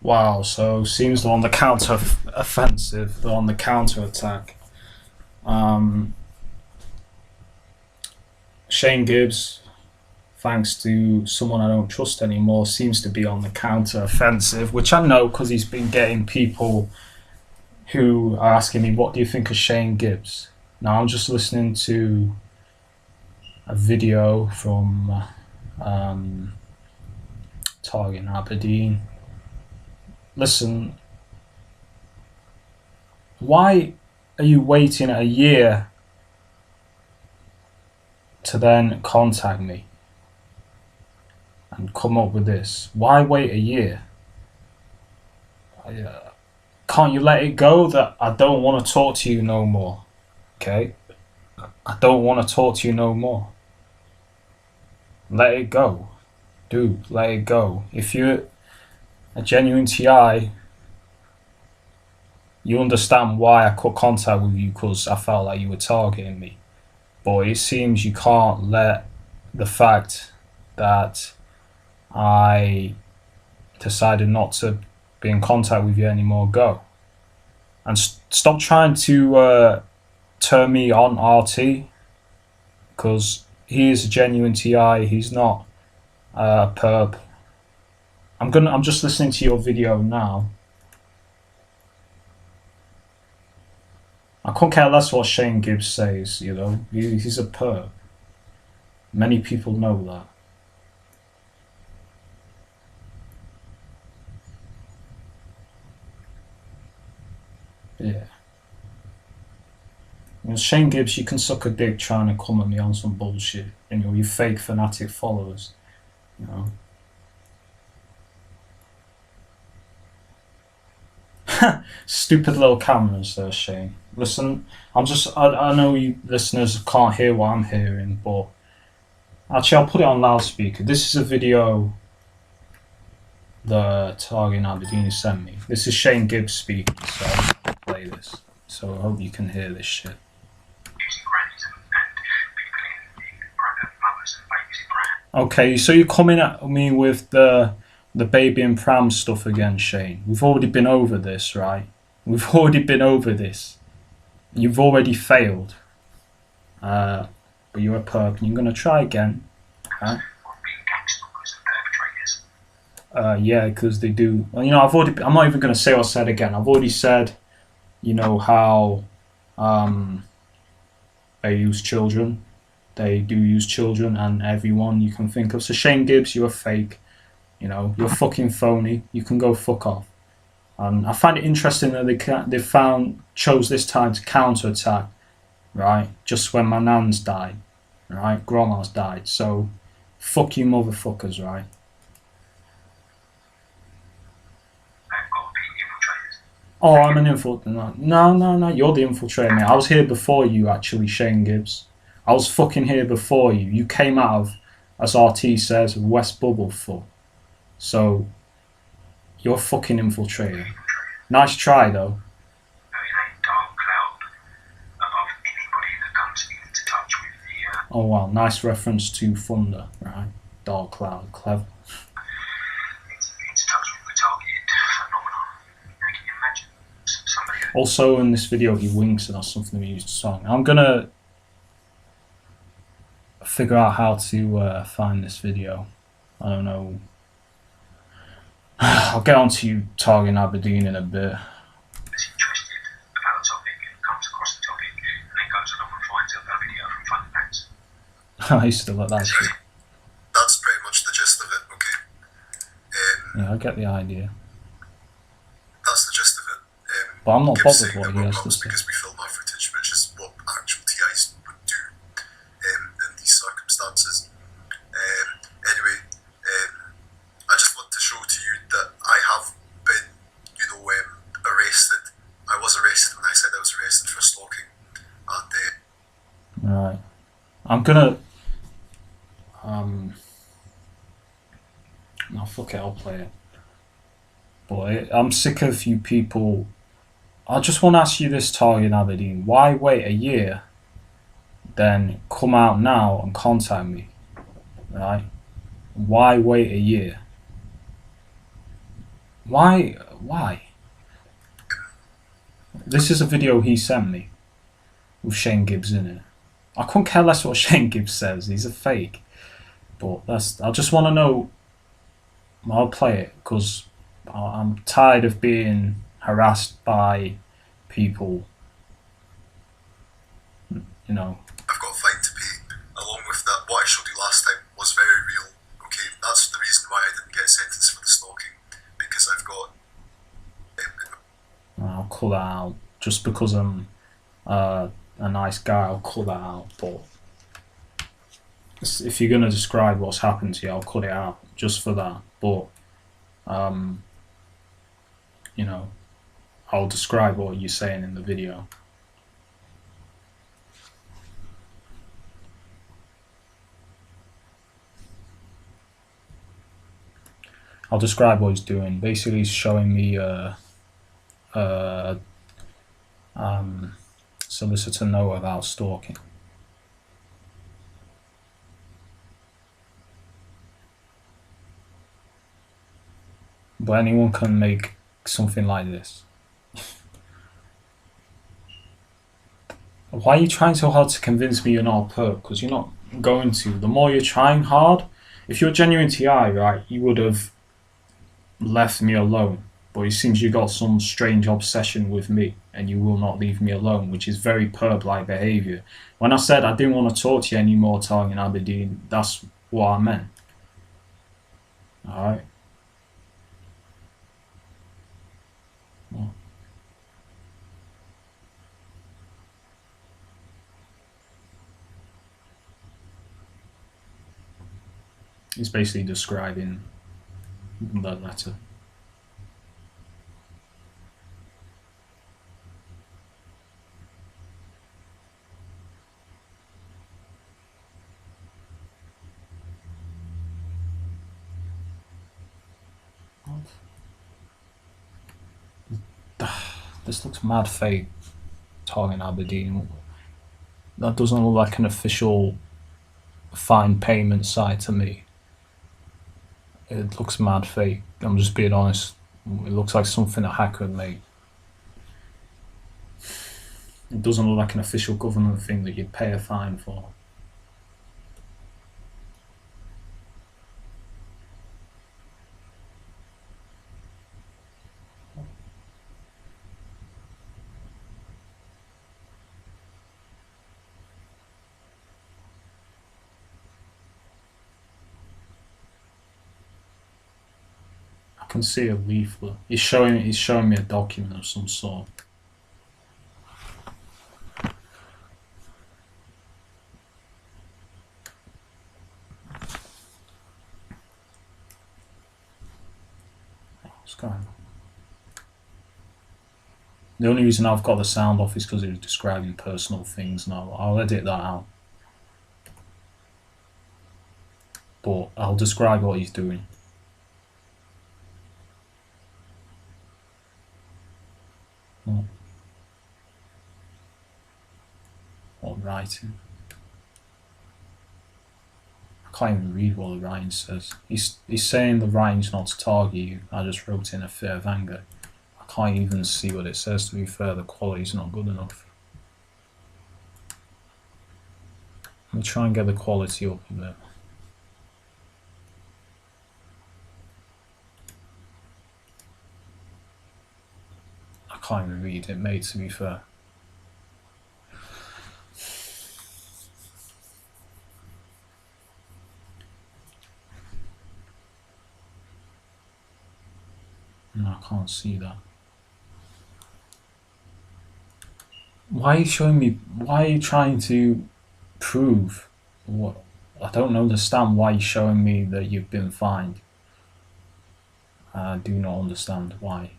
Wow, so seems they're on the counter offensive, they're on the counter attack. Um, Shane Gibbs, thanks to someone I don't trust anymore, seems to be on the counter offensive, which I know because he's been getting people who are asking me, "What do you think of Shane Gibbs?" Now I'm just listening to a video from um, Target Aberdeen. Listen, why are you waiting a year to then contact me and come up with this? Why wait a year? Can't you let it go that I don't want to talk to you no more? Okay? I don't want to talk to you no more. Let it go. Dude, let it go. If you're a genuine TI, you understand why I cut contact with you because I felt like you were targeting me. But it seems you can't let the fact that I decided not to be in contact with you anymore go. And stop trying to turn me on RT because he is a genuine TI. He's not a perp. I'm just listening to your video now. I couldn't care less what Shane Gibbs says, you know. He's a perp. Many people know that. Yeah. You know, Shane Gibbs, you can suck a dick trying to come at me on some bullshit. You know, you fake fanatic followers. You know. Stupid little cameras there, Shane. Listen, I know you listeners can't hear what I'm hearing, but actually I'll put it on loudspeaker. This is a video the Target Aberdeen sent me. This is Shane Gibbs speaking, so I'll just play this. So I hope you can hear this shit. Okay, so you're coming at me with the baby and pram stuff again, Shane. We've already been over this, right? We've already been over this. You've already failed. But you're a perp and you're gonna try again. Huh? Yeah, because they do. Well, you know, I'm not even gonna say what I said again. I've already said, you know, how they use children. They do use children and everyone you can think of. So Shane Gibbs, you're a fake. You know, you're fucking phony. You can go fuck off. I find it interesting that they chose this time to counterattack, right? Just when my nan's died, right? Grandma's died. So, fuck you, motherfuckers, right? Oh, I'm an infiltrator. No. You're the infiltrator, mate. I was here before you, actually, Shane Gibbs. I was fucking here before you. You came out of, as RT says, West Bubble full. So, you're a fucking infiltrator. Nice try, though. Oh, wow. Nice reference to Thunder, right? Dark Cloud. Clever. Also, in this video, he winks, and that's something we used to song. I'm gonna figure out how to find this video. I don't know. I'll get on to you Target Aberdeen in a bit. I used to let that shit. That's pretty much the gist of it, okay? Yeah, I get the idea. That's the gist of it. But I'm not Gibbs bothered saying what that he we're has to nuts say. because we film our footage, which is what actual TIs would do in these circumstances. Anyway, I just want to show to you that I have been, you know, arrested. I was arrested when I said I was arrested for stalking, and Right. I'm gonna no, fuck it, I'll play it. But I'm sick of you people. I just want to ask you this, Target Aberdeen. Why wait a year, then come out now and contact me? Right? Why wait a year? Why? Why? This is a video he sent me with Shane Gibbs in it. I couldn't care less what Shane Gibbs says. He's a fake. But I just want to know. I'll play it because I'm tired of being harassed by people. You know. I've got a fine to pay. Along with that, what I showed you last time was very real. Okay, that's the reason why I didn't get sentenced for the stalking, because I've got. I'll cut that out just because I'm a nice guy. I'll cut that out. But if you're gonna describe what's happened to you, I'll cut it out just for that. But you know, I'll describe what you're saying in the video. I'll describe what he's doing. Basically, he's showing me solicitor note about stalking. But anyone can make something like this. Why are you trying so hard to convince me you're not a perp? Because you're not going to. The more you're trying hard, if you're a genuine TI, right, you would have left me alone. But it seems you got some strange obsession with me and you will not leave me alone, which is very perp-like behaviour. When I said I didn't want to talk to you anymore talking Aberdeen, that's what I meant. Alright? Well. He's basically describing the letter. This looks mad fake. Talking Aberdeen. That doesn't look like an official fine payment site to me. It looks mad fake. I'm just being honest. It looks like something a hacker would make. It doesn't look like an official government thing that you'd pay a fine for. I can see a leaflet. He's showing me a document of some sort. What's going on? The only reason I've got the sound off is because it was describing personal things, and I'll edit that out. But I'll describe what he's doing. Or writing. I can't even read what the writing says. He's saying the writing's not to target you. I just wrote in a fit of anger. I can't even see what it says, to be fair. The quality's not good enough. Let me try and get the quality up a bit. I can't even read it, mate, to be fair. No, I can't see that. Why are you showing me? Why are you trying to prove what? I don't understand why you're showing me that you've been fined. I do not understand why.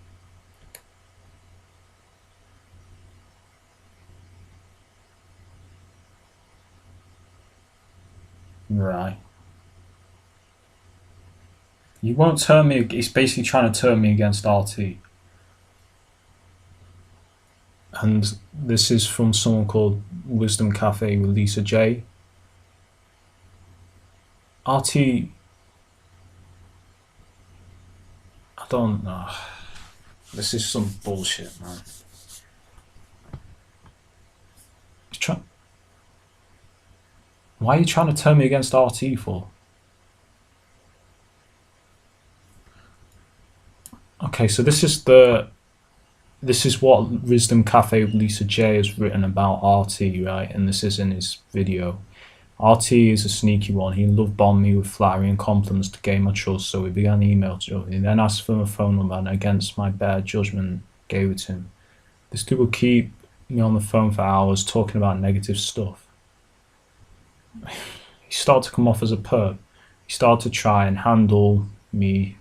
Right. You won't turn me. It's basically trying to turn me against RT. And this is from someone called Wisdom Cafe with Lisa J. RT. I don't know. This is some bullshit, man. Why are you trying to turn me against RT for? Okay, so this is what Wisdom Cafe with Lisa J has written about RT, right? And this is in his video. RT is a sneaky one. He love bombed me with flattery and compliments to gain my trust, so we began email to him. He then asked for my phone number and against my better judgment gave it to him. This dude would keep me on the phone for hours talking about negative stuff. He started to come off as a perp. He started to try and handle me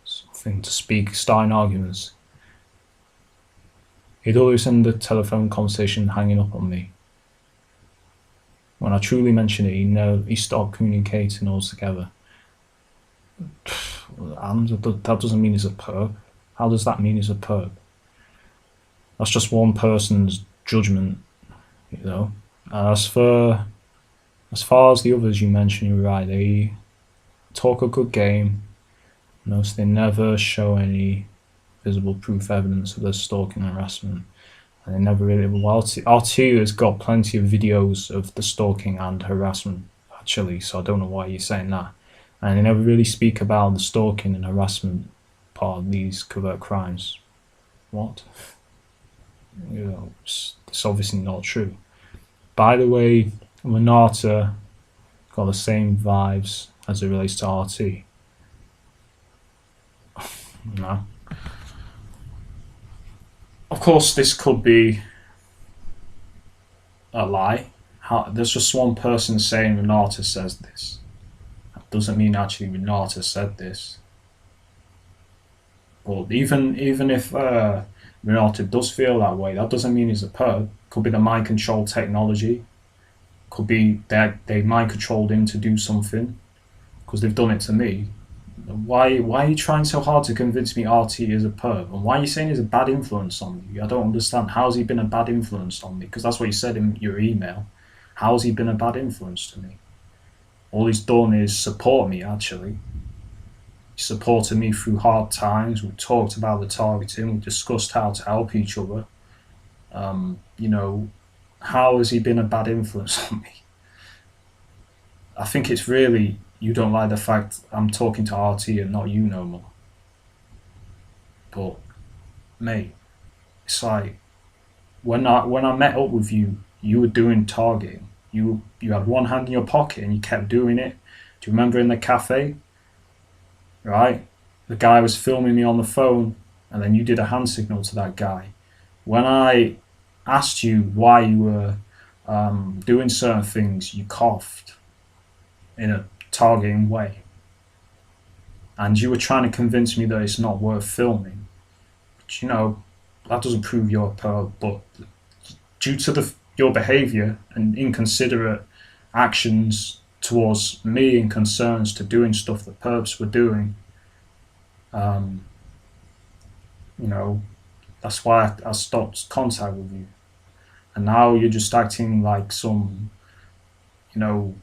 something to speak, starting arguments. He'd always end the telephone conversation hanging up on me. When I truly mentioned it, he stopped communicating altogether. And that doesn't mean he's a perp. How does that mean he's a perp? That's just one person's judgment, you know. As far as the others you mentioned, you're right. They talk a good game. Notice they never show any visible proof evidence of their stalking and harassment. And they never really. Well, R2 has got plenty of videos of the stalking and harassment, actually, so I don't know why you're saying that. And they never really speak about the stalking and harassment part of these covert crimes. What? You know, it's obviously not true. By the way, Renata got the same vibes as it relates to RT. No. Of course, this could be a lie. There's just one person saying Renata says this. That doesn't mean actually Renata said this. But even if Renata does feel that way, that doesn't mean he's a perp. Could be the mind control technology. Could be that they mind controlled him to do something, because they've done it to me. Why are you trying so hard to convince me RT is a perp? And why are you saying he's a bad influence on me? I don't understand. How's he been a bad influence on me? Because that's what you said in your email. How's he been a bad influence to me? All he's done is support me, actually. He supported me through hard times. We talked about the targeting. We discussed how to help each other. You know, how has he been a bad influence on me? I think it's really... You don't like the fact I'm talking to RT and not you no more. But, mate, it's like, when I met up with you, you were doing targeting. You had one hand in your pocket and you kept doing it. Do you remember in the cafe? Right? The guy was filming me on the phone and then you did a hand signal to that guy. When I asked you why you were doing certain things, you coughed in a targeting way, and you were trying to convince me that it's not worth filming. But you know, that doesn't prove you're a perp. But due to your behaviour and inconsiderate actions towards me and concerns to doing stuff that perps were doing, you know, that's why I stopped contact with you. And now you're just acting like some, you know,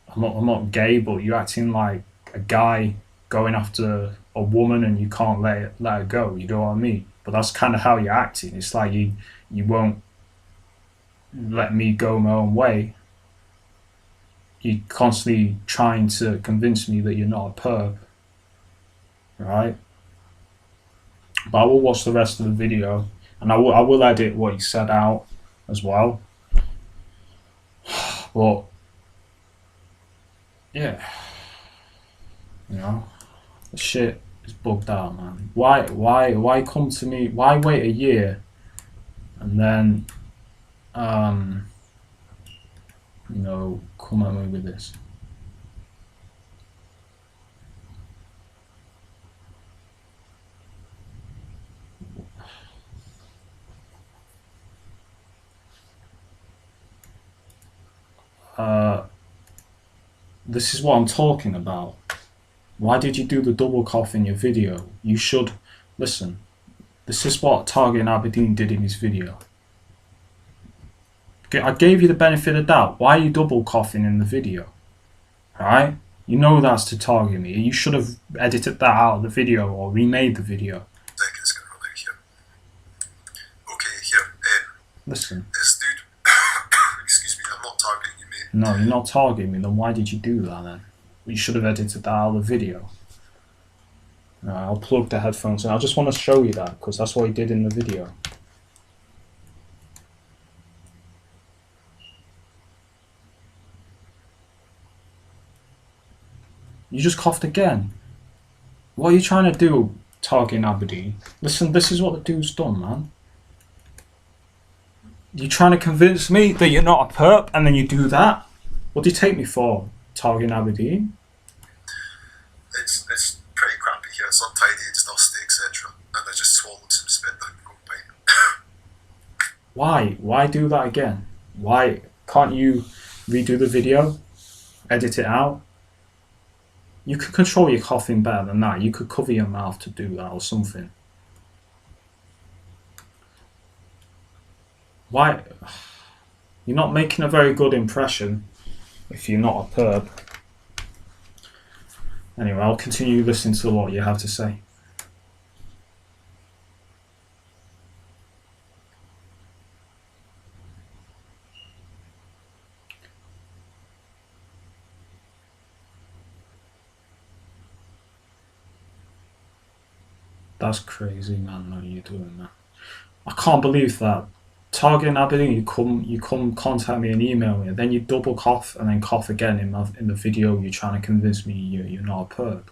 I'm not gay, but you're acting like a guy going after a woman and you can't let her go. You know what I mean? But that's kind of how you're acting. It's like you won't let me go my own way. You're constantly trying to convince me that you're not a perp, right? But I will watch the rest of the video, and I will edit what he said out as well. But yeah, you know, the shit is bugged out, man. Why come to me? Why wait a year and then you know, come at me with this? This is what I'm talking about. Why did you do the double cough in your video? You should listen. This is what Target in Aberdeen did in his video. I gave you the benefit of doubt. Why are you double coughing in the video? Right? You know that's to target me. You should have edited that out of the video or remade the video. It's going to run out here. Okay, here. Listen. This dude. Excuse me, I'm not targeting you, mate. No, you're not targeting me. Then why did you do that then? You should have edited that out of the video. I'll plug the headphones in. I just want to show you that because that's what he did in the video. You just coughed again. What are you trying to do, targeting Aberdeen? Listen, this is what the dude's done, man. You're trying to convince me that you're not a perp and then you do that? What do you take me for, targeting Aberdeen? It's pretty crappy here. It's untidy, it's dusty, etc. And I just swallowed some spit down the wrong pipe. Why do that again? Why can't you redo the video? Edit it out? You could control your coughing better than that. You could cover your mouth to do that or something. Why? You're not making a very good impression if you're not a perp. Anyway, I'll continue listening to what you have to say. That's crazy, man. What are you doing, man? I can't believe that. Targeting Aberdeen, you come contact me and email me, and then you double cough and then cough again in the video. You're trying to convince me you're not a perp.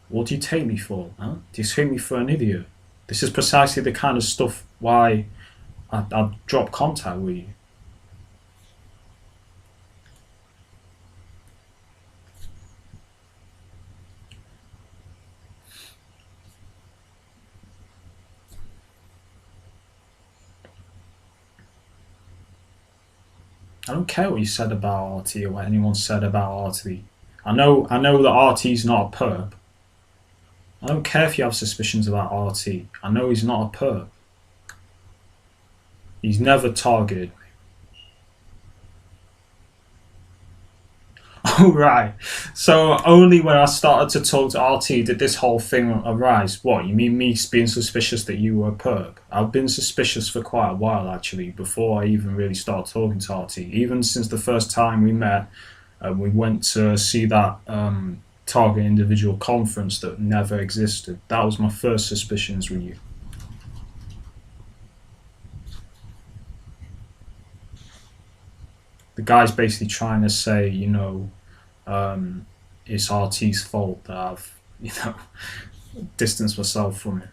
What do you take me for? Huh? Do you take me for an idiot? This is precisely the kind of stuff why I drop contact with you. I don't care what you said about RT or what anyone said about RT. I know that RT's not a perp. I don't care if you have suspicions about RT. I know he's not a perp. He's never targeted me. Oh, right. So only when I started to talk to RT did this whole thing arise. What, you mean me being suspicious that you were a perp? I've been suspicious for quite a while, actually, before I even really started talking to RT. Even since the first time we met, we went to see that Target Individual conference that never existed. That was my first suspicions with you. The guy's basically trying to say, you know, it's RT's fault that I've, you know, distanced myself from it.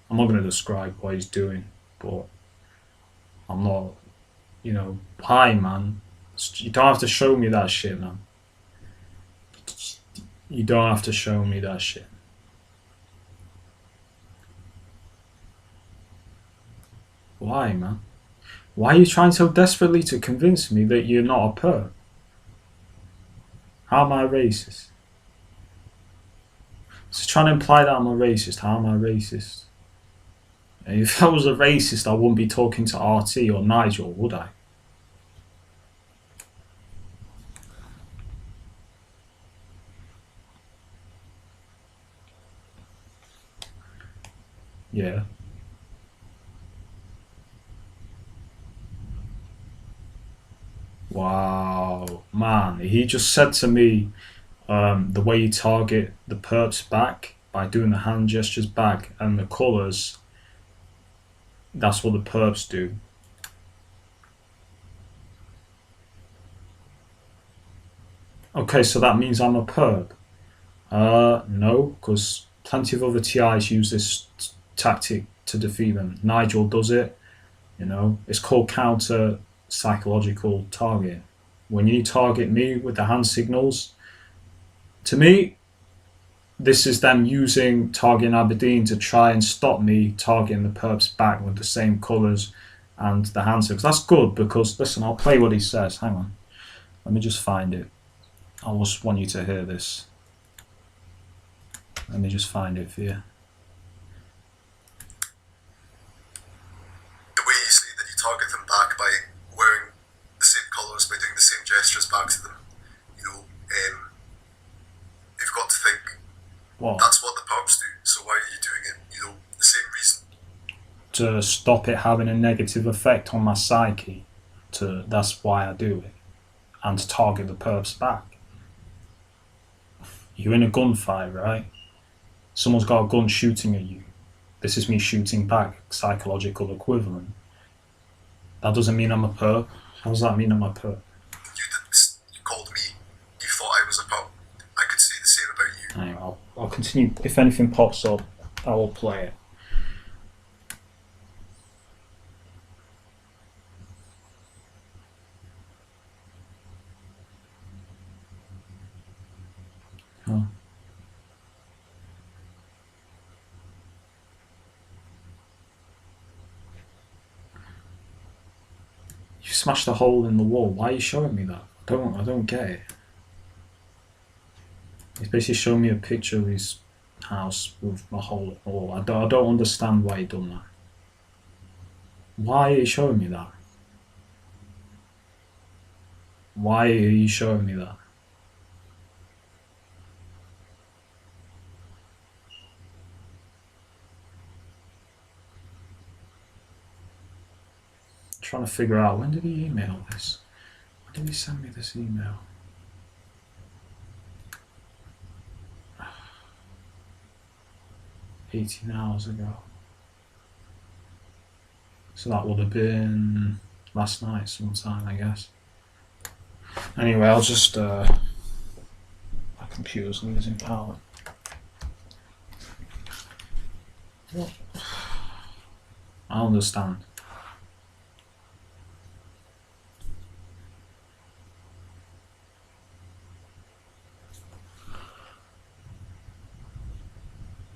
I'm not going to describe what he's doing, but I'm not, you know, hi, man. You don't have to show me that shit, man. You don't have to show me that shit. Why, man? Why are you trying so desperately to convince me that you're not a perp? How am I racist? So trying to imply that I'm a racist. How am I racist? If I was a racist, I wouldn't be talking to RT or Nigel, would I? Yeah. Wow, man, he just said to me, the way you target the perps back by doing the hand gestures back and the colours, that's what the perps do. Okay, so that means I'm a perp. No, because plenty of other TIs use this tactic to defeat them. Nigel does it, you know, it's called counter psychological targeting. When you target me with the hand signals, to me, this is them using targeting Aberdeen to try and stop me targeting the perps back with the same colours and the hand signals. That's good because, listen, I'll play what he says. Hang on. Let me just find it. I just want you to hear this. Let me just find it for you. just back to them. They've got to think What? that's what the perps do. So why are you doing it? The same reason. To stop it having a negative effect on my psyche. That's why I do it. And to target the perps back. You're in a gunfight, right? Someone's got a gun shooting at you. This is me shooting back, psychological equivalent. That doesn't mean I'm a perp. How does that mean I'm a perp? You called me. You thought I was a perp. I could say the same about you. Anyway, I'll continue. If anything pops up, I will play it. Huh. You smashed a hole in the wall. Why are you showing me that? I don't get it. He's basically showing me a picture of his house with a hole in the wall. I don't understand why he done that. Why are you showing me that? Why are you showing me that? I'm trying to figure out, when did he email this? When did he send me this email? $18 hours ago. So that would have been last night sometime, I guess. Anyway, I'll just... my computer's losing power. What? I understand.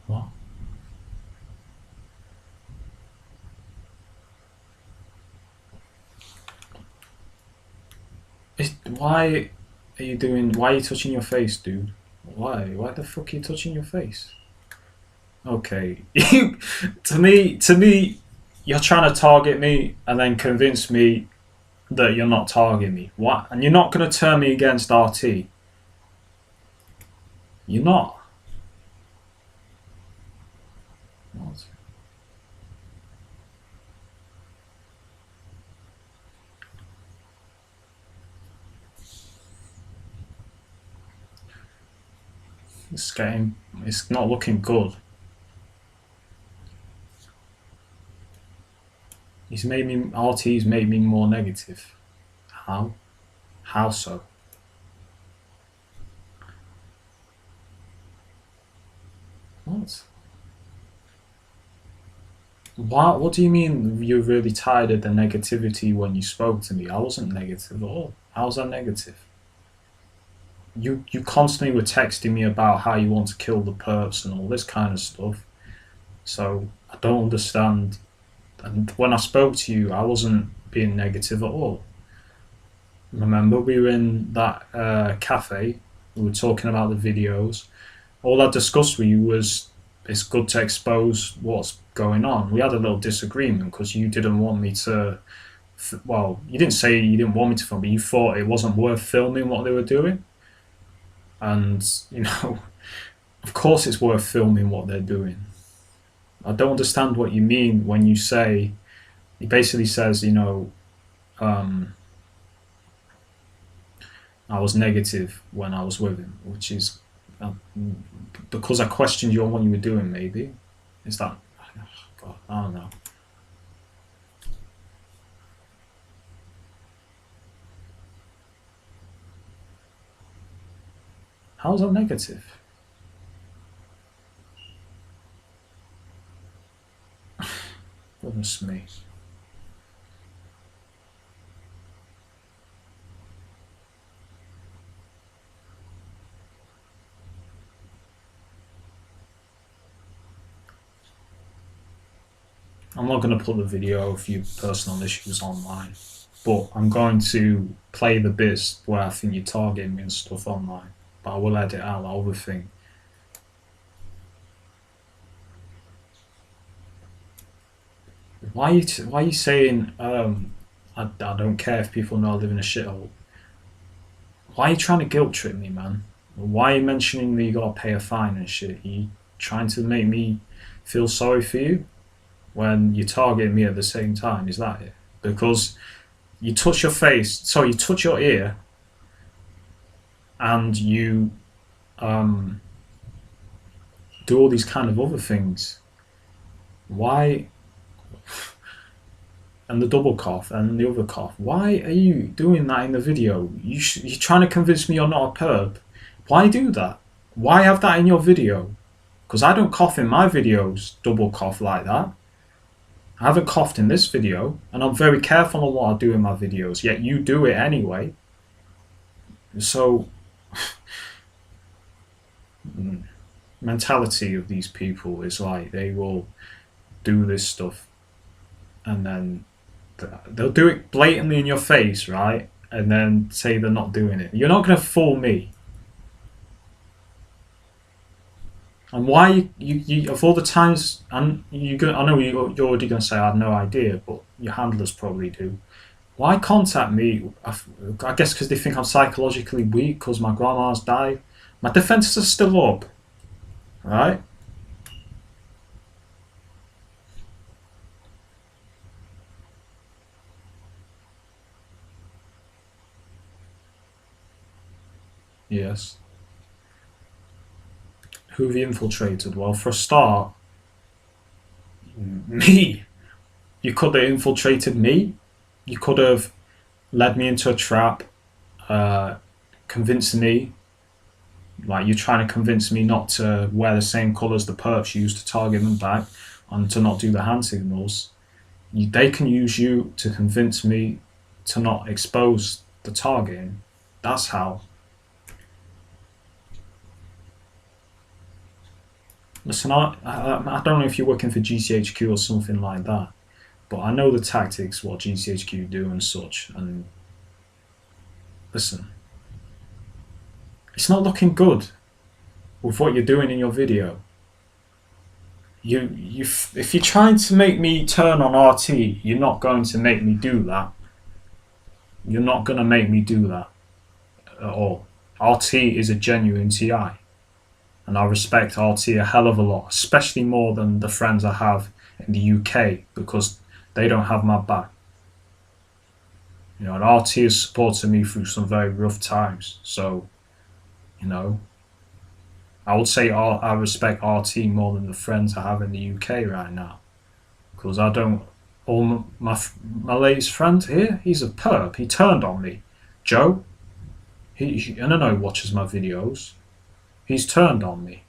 What? Why are you doing... Why are you touching your face, dude? Why? Why the fuck are you touching your face? Okay. to me, you're trying to target me and then convince me that you're not targeting me. What? And you're not going to turn me against RT. You're not. What? This game, it's not looking good. RT's made me more negative. How? How so? What? What do you mean you're really tired of the negativity when you spoke to me? I wasn't negative at all. How was I negative? You constantly were texting me about how you want to kill the perps and all this kind of stuff. So I don't understand. And when I spoke to you, I wasn't being negative at all. Remember, we were in that cafe. We were talking about the videos. All I discussed with you was it's good to expose what's going on. We had a little disagreement because you didn't want me to. Well, you didn't say you didn't want me to film, but you thought it wasn't worth filming what they were doing. And, of course it's worth filming what they're doing. I don't understand what you mean when you say, he basically says, I was negative when I was with him, which is because I questioned you on what you were doing, maybe. Is that, God, I don't know. How is that negative? Goodness me. I'm not going to put the video of your personal issues online, but I'm going to play the bits where I think you're targeting me and stuff online. But I will edit out the other thing. Why are you, why are you saying, I don't care if people know I live in a shithole? Why are you trying to guilt trip me, man? Why are you mentioning that you gotta pay a fine and shit? Are you trying to make me feel sorry for you when you target me at the same time? Is that it? Because you touch your face, sorry, you touch your ear, and you um, do all these kind of other things. Why? And the double cough and the other cough. Why are you doing that in the video? You're trying to convince me you're not a perp. Why do that? Why have that in your video? Because I don't cough in my videos, double cough like that. I haven't coughed in this video, and I'm very careful on what I do in my videos, yet you do it anyway. So, mentality of these people is like they will do this stuff and then they'll do it blatantly in your face, right? And then say they're not doing it. You're not going to fool me. And why you of all the times, and I know you're already going to say I had no idea, but your handlers probably do. Why contact me? I guess because they think I'm psychologically weak because my grandma's died. My defences are still up, right? Yes. Who have you infiltrated? Well, for a start, me. You could have infiltrated me. You could have led me into a trap, convinced me, like you're trying to convince me not to wear the same colours the perps use to target them back and to not do the hand signals. They can use you to convince me to not expose the targeting. That's how. Listen, I don't know if you're working for GCHQ or something like that, but I know the tactics, what GCHQ do and such, and listen, it's not looking good with what you're doing in your video. If you're trying to make me turn on RT, you're not going to make me do that. You're not going to make me do that at all. RT is a genuine TI. And I respect RT a hell of a lot, especially more than the friends I have in the UK, because they don't have my back. You know, and RT has supported me through some very rough times. So, you know, I would say I respect RT more than the friends I have in the UK right now, because I don't. All my latest friend here, he's a perp. He turned on me, Joe. I don't know. He watches my videos. He's turned on me.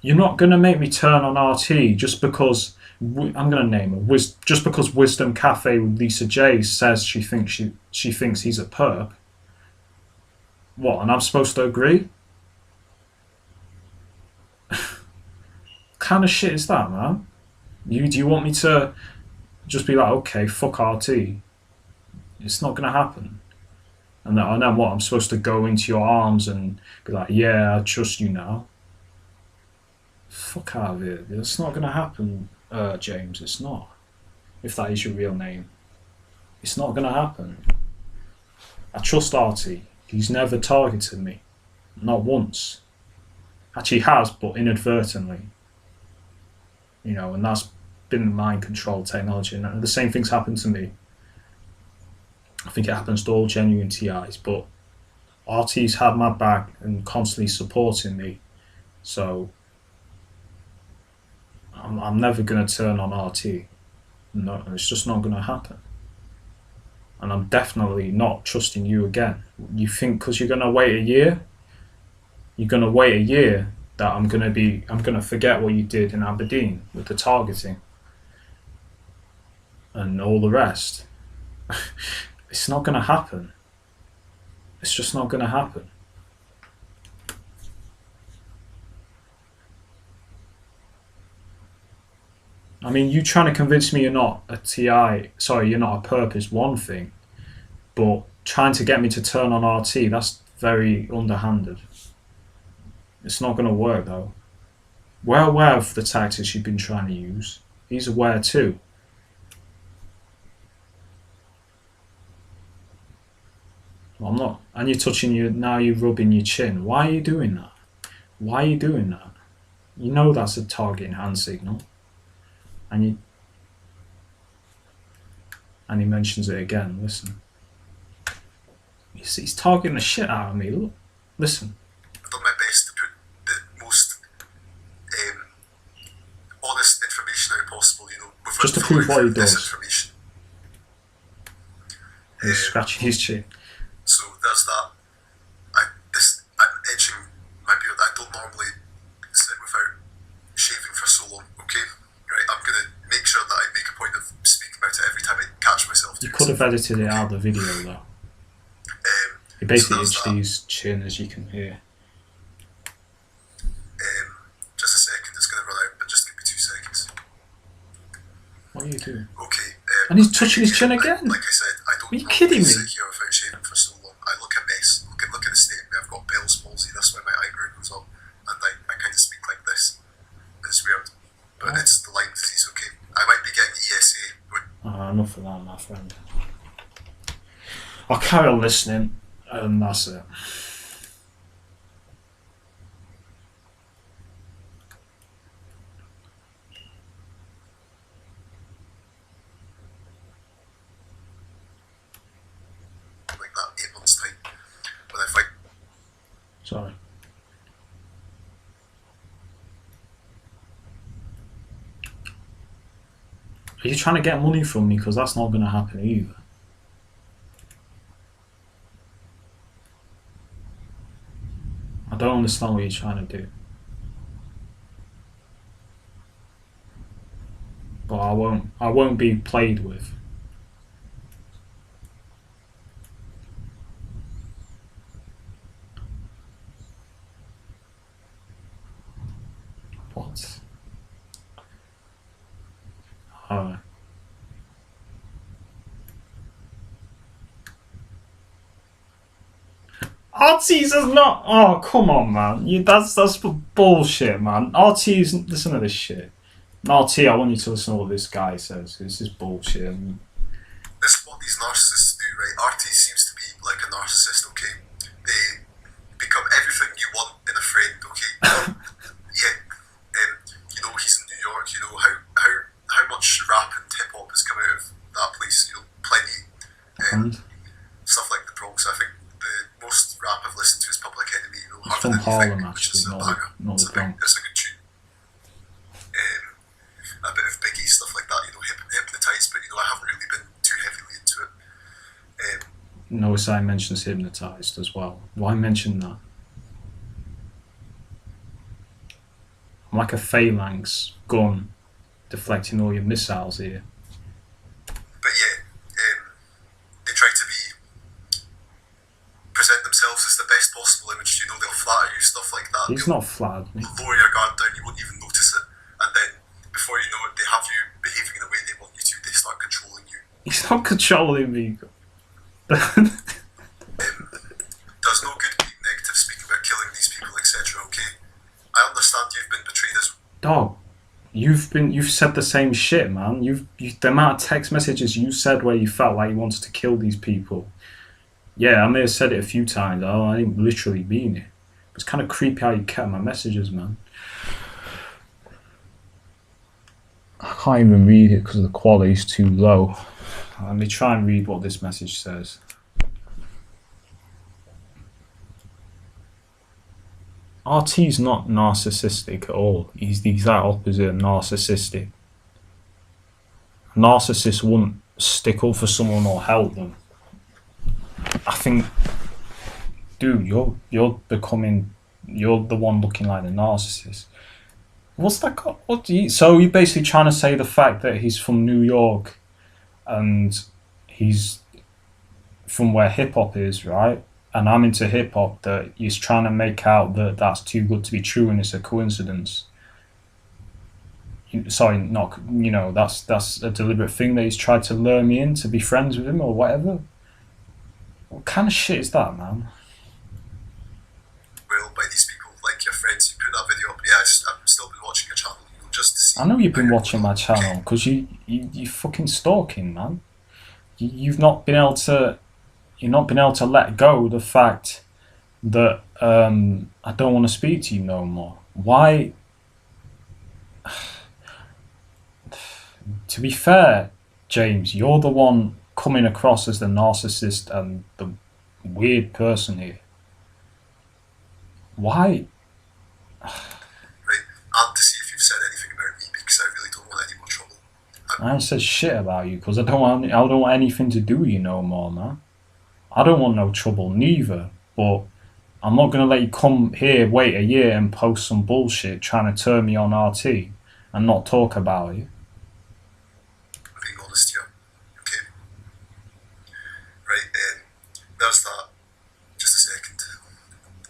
You're not going to make me turn on RT just because I'm going to name her. Just because Wisdom Cafe with Lisa J says she thinks he's a perp. What? And I'm supposed to agree? Kind of shit is that, man? Do you want me to just be like, okay, fuck RT? It's not going to happen. And then what? I'm supposed to go into your arms and be like, yeah, I trust you now. Fuck out of here. It's not going to happen, James. It's not. If that is your real name. It's not going to happen. I trust RT. He's never targeted me. Not once. Actually, he has, but inadvertently. You know, and that's been mind control technology. And the same thing's happened to me. I think it happens to all genuine TIs, but RT's had my back and constantly supporting me. So I'm never going to turn on RT. No, it's just not going to happen. And I'm definitely not trusting you again. You think because you're going to wait a year, that I'm going to forget what you did in Aberdeen with the targeting and all the rest. It's not going to happen. It's just not going to happen. I mean, you trying to convince me you're not a TI, sorry, you're not a perp is one thing, but trying to get me to turn on RT, that's very underhanded. It's not going to work though. We're aware of the tactics you've been trying to use. He's aware too. Well, I'm not. And you're touching your, now you're rubbing your chin. Why are you doing that? Why are you doing that? You know that's a targeting hand signal. And he mentions it again. Listen. He's targeting the shit out of me. Look. Listen. I've done my best to put the most honest information out possible, you know, without Just to prove what he does. Disinformation. He's scratching his chin. So there's that. I'm edging my beard. I don't normally sit without shaving for so long, okay? Right, I'm going to make sure that I make a point of speaking about it every time I catch myself. You could have edited it out of the video though. He basically itched his chin, as you can hear. Just a second, it's going to run out, but just give me 2 seconds. What are you doing? Okay. And he's touching his chin again. Like I said, I don't Are you kidding me? sit here without shaving for so long. I look a mess. Look at the state of me. I've got Bell's palsy. That's why my eyebrow goes up, and I kind of speak like this. It's weird, but it's the Lyme disease. Okay, I might be getting ESA. Enough of that, my friend. I'll carry on listening, and that's it. Like that 8 months time when I fight. Sorry. Are you trying to get money from me? Because that's not going to happen either. I don't understand what you're trying to do. But I won't be played with. What? Alright. RT's is not. Oh, come on, man. That's bullshit, man. RT's. Listen to this shit. RT, I want you to listen to what this guy says. This is bullshit. This is what these narcissists do, right? RT seems to be like a narcissist, okay? They become everything you want in a friend, okay? You know, he's in New York, you know, how much rap and hip hop has come out of that place, you know, plenty. Stuff like the Bronx. I think the most rap I've listened to is Public Enemy, you know, It's from Harlem, which actually, is a not banger. the Bronx. It's a good tune. A bit of Biggie, stuff like that, you know, hypnotized, but you know, I haven't really been too heavily into it. Notice I mentions hypnotized as well. Why mention that? I'm like a phalanx gun deflecting all your missiles here. But yeah, they try to present themselves as the best possible image, you know, they'll flatter you, stuff like that. He's not flattered me. Lower your guard down, you won't even notice it, and then before you know it, they have you behaving in the way they want you to, they start controlling you. He's not controlling me. Does no good being negative, speaking about killing these people, etc. Okay, I understand you've been betrayed as Dog, you've said the same shit, man. The amount of text messages you said where you felt like you wanted to kill these people. Yeah, I may have said it a few times. I didn't literally mean it. It's kind of creepy how you kept my messages, man. I can't even read it because the quality's too low. Let me try and read what this message says. RT's not narcissistic at all. He's the exact opposite of narcissistic. A narcissist wouldn't stick up for someone or help them. I think, dude, you're the one looking like the narcissist. What's that called? So you're basically trying to say the fact that he's from New York and he's from where hip hop is, right? And I'm into hip hop, that he's trying to make out that that's too good to be true and it's a coincidence. Sorry, not, you know, that's a deliberate thing that he's tried to lure me in to be friends with him or whatever. What kind of shit is that, man? well by these people, like your friends who put that video up. Yeah, I've still been watching your channel, you know, just to see. I know you've been watching my channel because you fucking stalking, man. You've not been able to you're not being able to let go the fact that I don't want to speak to you no more. Why? To be fair, James, you're the one coming across as the narcissist and the weird person here. Why? Right, and to see if you've said anything about me, because I really don't want any more trouble. I ain't said shit about you because I don't want anything to do with you no more, man. I don't want no trouble neither, but I'm not gonna let you come here, wait a year and post some bullshit trying to turn me on RT and not talk about it. I'm being honest here. Okay. Right, there's that. Just a second.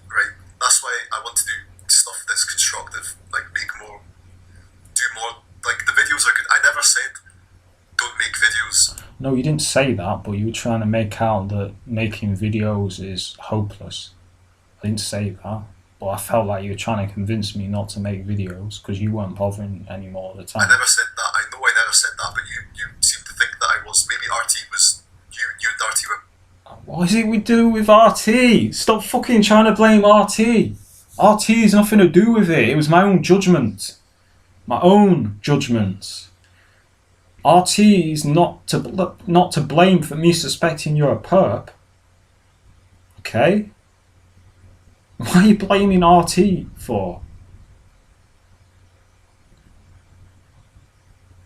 Right, that's why I want to do stuff that's constructive, like do more. Like the videos are good. I never said don't make videos. No, you didn't say that, but you were trying to make out that making videos is hopeless. I didn't say that, but I felt like you were trying to convince me not to make videos because you weren't bothering anymore at the time. I never said that. I know I never said that, but you seem to think that I was. Maybe RT was you and RT were. What is it we do with RT? Stop fucking trying to blame RT. RT has nothing to do with it. It was my own judgment. My own judgment. RT is not to blame for me suspecting you're a perp. Okay? Why are you blaming RT for?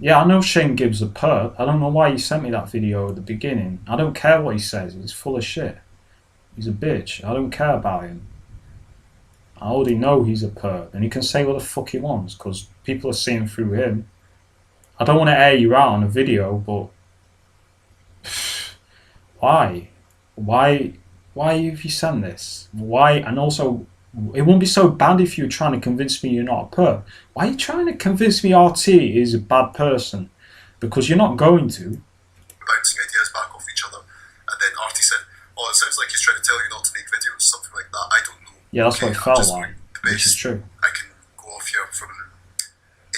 Yeah, I know Shane Gibbs a perp. I don't know why he sent me that video at the beginning. I don't care what he says. He's full of shit. He's a bitch. I don't care about him. I already know he's a perp. And he can say what the fuck he wants because people are seeing through him. I don't want to air you out on a video, but why? Why have you sent this? Why? And also, it wouldn't be so bad if you were trying to convince me you're not a perp. Why are you trying to convince me RT is a bad person? Because you're not going to. Bouncing ideas back off each other, and then RT said, "Oh, it sounds like he's trying to tell you not to make videos, something like that." I don't know. Yeah, that's what it felt like, which is true. I can go off here from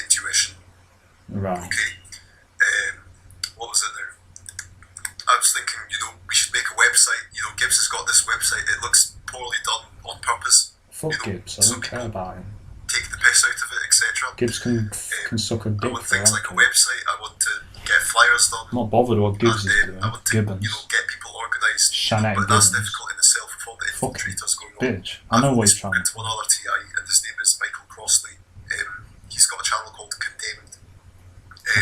intuition. Right. Okay. What was it now? I was thinking, we should make a website. Gibbs has got this website. It looks poorly done on purpose. Fuck Gibbs. I don't care about him. Take the piss out of it, etc. Gibbs can suck a dick. I want things like a website. I want to get flyers done. I'm not bothered what Gibbs is doing. I want to, get people organised. Shanette but that's Gibbons. difficult in itself with all the infiltrators going on. Bitch. I know what he's I've trying spoken to one other TI, and his name is Michael Crossley. He's got a channel called Condemned.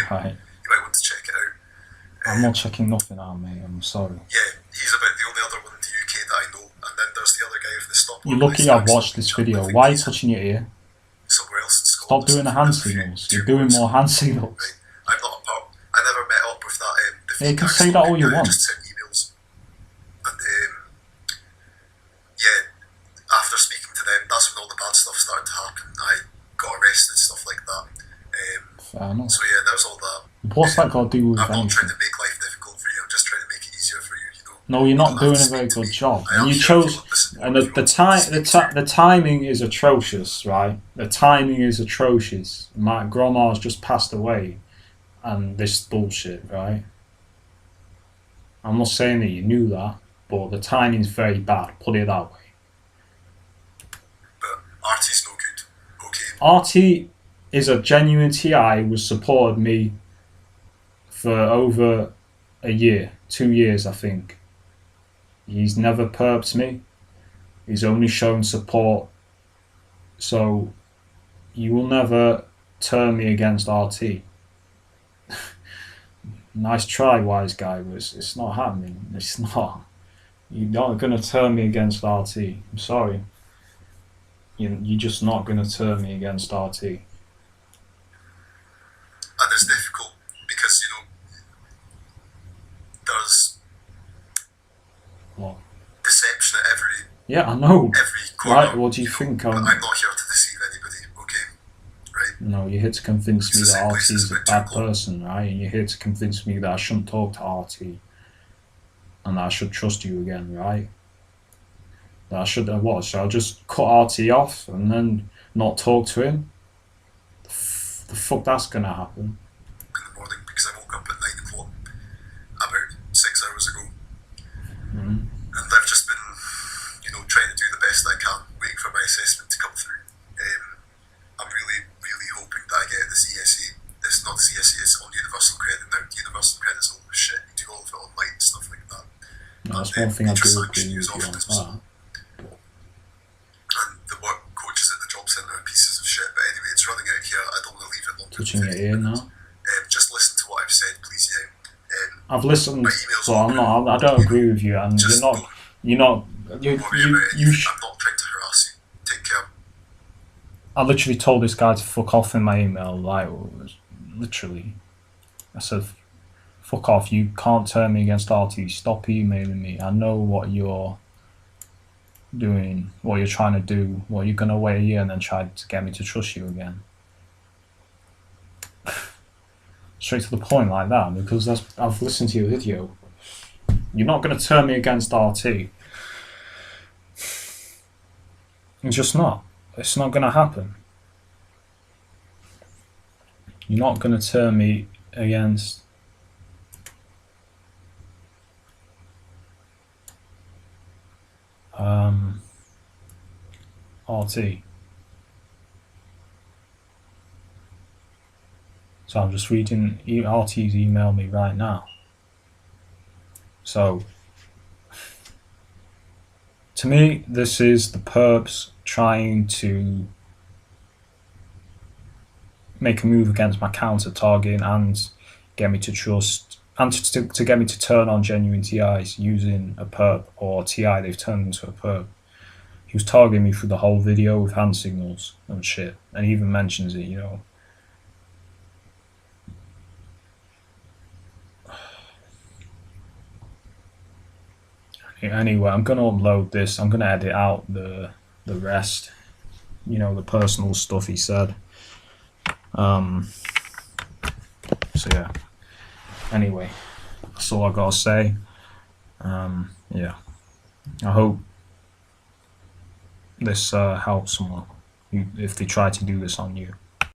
Right. You might want to check it out. I'm not checking nothing out, mate. I'm sorry. Yeah, he's about the only other one in the UK that I know. And then there's the other guy with the stop. You're lucky I've watched this video. Why are you touching your ear? Somewhere else in Stop Scotland. doing the hand signals. You're doing more hand signals. Right. I'm not a part. I never met up with that. Yeah, you can say that all you want. Just sent emails. And yeah, after speaking to them, that's when all the bad stuff started to happen. I got arrested, stuff like that. Fair enough. So yeah, there's all that. What's that got to do with I'm not anything? trying to make life difficult for you. I'm just trying to make it easier for you. No, you're not doing a very good job. And you chose, and the timing is atrocious, right? The timing is atrocious. My grandma's just passed away, and this bullshit, right? I'm not saying that you knew that, but the timing's very bad. Put it that way. But RT's no good. Okay. RT is a genuine TI who supported me for over a year, 2 years, I think. He's never perped me. He's only shown support. So you will never turn me against RT. Nice try, wise guy, but it's not happening. It's not. You're not going to turn me against RT. I'm sorry. You're just not going to turn me against RT. And it's difficult because, there's What? deception at every Yeah, I know. corner. Right, what do you think? But I'm not here to deceive anybody, okay? Right? No, you're here to convince me It's the that same RT place is as a about bad two o'clock. person, right? And you're here to convince me that I shouldn't talk to RT and that I should trust you again, right? That I should what? Should I just cut RT off and then not talk to him? The fuck that's gonna happen? In the morning because I woke up at 9 o'clock about 6 hours ago. Mm. That's one thing we I just do sanction agree you as with you often on as possible. And the work coaches at the job centre are pieces of shit. But anyway, it's running out here. I don't want to leave it longer touching than your 15 ear minutes. now. Just listen to what I've said, please. Yeah. I've listened, My email's but I'm not. I don't agree with you, and Just you're not. You're not. You worry you about you. anything. I'm not trying to harass you. Take care. I literally told this guy to fuck off in my email. Like, literally, I said, "Fuck off! You can't turn me against RT. Stop emailing me. I know what you're doing, what you're trying to do. What you're gonna wait a year and then try to get me to trust you again." Straight to the point like that, because I've listened to your video. You're not gonna turn me against RT. It's just not. It's not gonna happen. You're not gonna turn me against RT. So I'm just reading RT's email me right now. So to me, this is the perps trying to make a move against my counter targeting and get me to trust and to get me to turn on genuine TIs using a perp or TI they've turned into a perp. He was targeting me through the whole video with hand signals and shit, and he even mentions it, you know. Anyway, I'm gonna upload this. I'm gonna edit out the rest, you know, the personal stuff he said. So yeah. Anyway, that's all I gotta say. Yeah. I hope this helps someone if they try to do this on you.